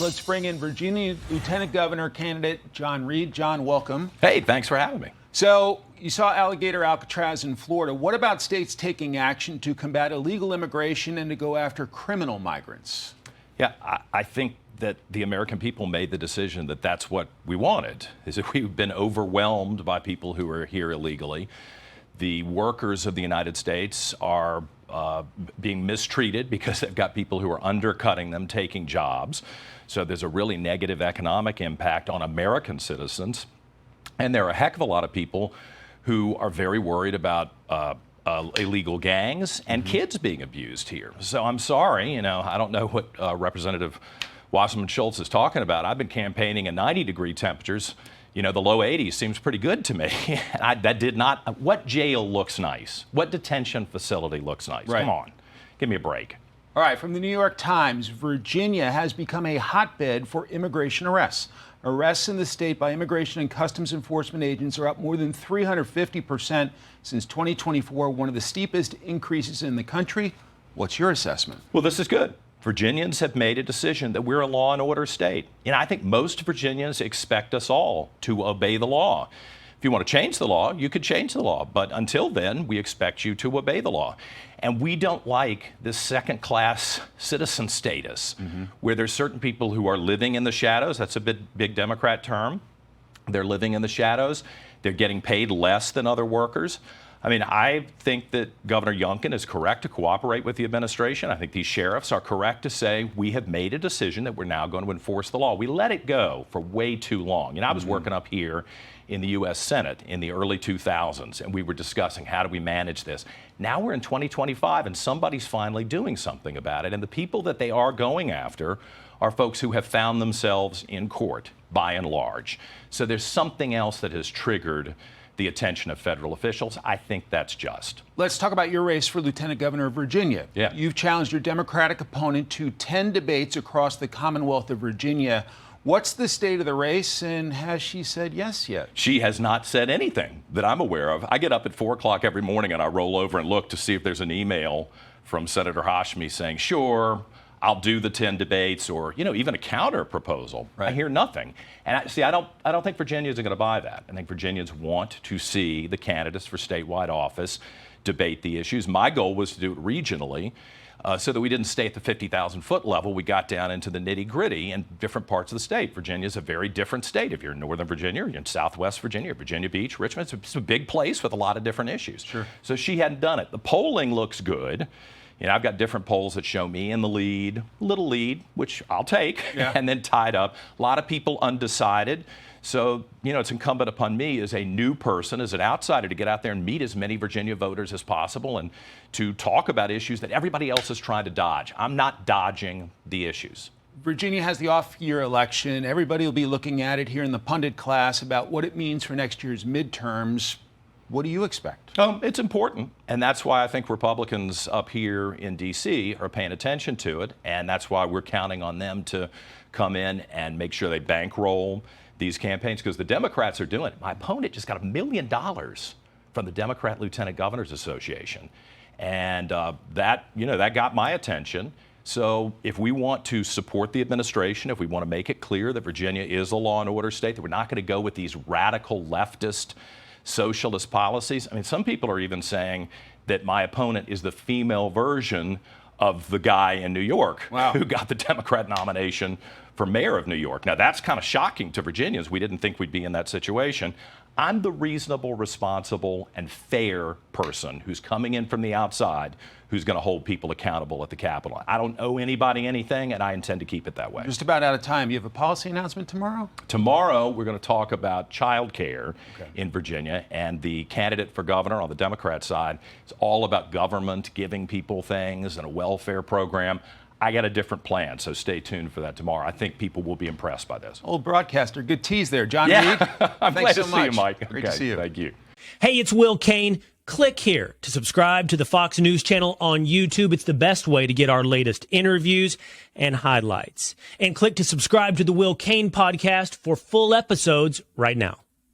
Let's bring in Virginia Lieutenant Governor candidate John Reid. John, welcome. Hey, thanks for having me. So you saw Alligator Alcatraz in Florida. What about states taking action to combat illegal immigration and to go after criminal migrants? Yeah, I think that the American people made the decision that that's what we wanted, is that we've been overwhelmed by people who are here illegally. The workers of the United States are being mistreated because they've got people who are undercutting them, taking jobs. So there's a really negative economic impact on American citizens. And there are a heck of a lot of people who are very worried about illegal gangs and kids being abused here. So I'm sorry, I don't know what Representative Wasserman Schultz is talking about. I've been campaigning in 90-degree temperatures. The low 80s seems pretty good to me. That did not. What jail looks nice? What detention facility looks nice? Right. Come on, give me a break. All right, from the New York Times, Virginia has become a hotbed for immigration arrests. Arrests in the state by Immigration and Customs Enforcement agents are up more than 350% since 2024, one of the steepest increases in the country. What's your assessment? Well, this is good. Virginians have made a decision that we're a law and order state. I think most Virginians expect us all to obey the law. If you want to change the law, you could change the law. But until then, we expect you to obey the law. And we don't like this second-class citizen status, where there's certain people who are living in the shadows. That's a big Democrat term. They're living in the shadows. They're getting paid less than other workers. I think that Governor Youngkin is correct to cooperate with the administration. I think these sheriffs are correct to say we have made a decision that we're now going to enforce the law. We let it go for way too long. I was working up here in the U.S. Senate in the early 2000s, and we were discussing how do we manage this. Now we're in 2025, and somebody's finally doing something about it. And the people that they are going after are folks who have found themselves in court, by and large. So there's something else that has triggered the attention of federal officials. I think that's just. Let's talk about your race for Lieutenant Governor of Virginia. Yeah. You've challenged your Democratic opponent to 10 debates across the Commonwealth of Virginia. What's the state of the race, and has she said yes yet? She has not said anything that I'm aware of. I get up at 4 o'clock every morning and I roll over and look to see if there's an email from Senator Hashmi saying, sure, I'll do the 10 debates, or even a counter proposal. Right. I hear nothing. And I don't think Virginians are going to buy that. I think Virginians want to see the candidates for statewide office debate the issues. My goal was to do it regionally, so that we didn't stay at the 50,000-foot level. We got down into the nitty-gritty in different parts of the state. Virginia is a very different state. If you're in Northern Virginia, you're in Southwest Virginia, Virginia Beach, Richmond. It's a big place with a lot of different issues. Sure. So she hadn't done it. The polling looks good. I've got different polls that show me in the lead, little lead, which I'll take, and then tied up. A lot of people undecided. So, it's incumbent upon me as a new person, as an outsider, to get out there and meet as many Virginia voters as possible and to talk about issues that everybody else is trying to dodge. I'm not dodging the issues. Virginia has the off-year election. Everybody will be looking at it here in the pundit class about what it means for next year's midterms. What do you expect? It's important, and that's why I think Republicans up here in D.C. are paying attention to it, and that's why we're counting on them to come in and make sure they bankroll these campaigns, because the Democrats are doing it. My opponent just got $1 million from the Democrat Lieutenant Governors Association, and that got my attention. So if we want to support the administration, if we want to make it clear that Virginia is a law and order state, that we're not going to go with these radical leftist socialist policies. Some people are even saying that my opponent is the female version of the guy in New York who got the Democrat nomination for mayor of New York. Now, that's kind of shocking to Virginians. We didn't think we'd be in that situation. I'm the reasonable, responsible, and fair person who's coming in from the outside, who's going to hold people accountable at the Capitol. I don't owe anybody anything, and I intend to keep it that way. Just about out of time. You have a policy announcement tomorrow? Tomorrow, we're going to talk about child care in Virginia, and the candidate for governor on the Democrat side is all about government giving people things and a welfare program. I got a different plan, so stay tuned for that tomorrow. I think people will be impressed by this. Old broadcaster. Good tease there. John Reid. I'm glad to so much. see you, Mike. Great to see you. Thank you. Hey, it's Will Kane. Click here to subscribe to the Fox News channel on YouTube. It's the best way to get our latest interviews and highlights. And click to subscribe to the Will Kane podcast for full episodes right now.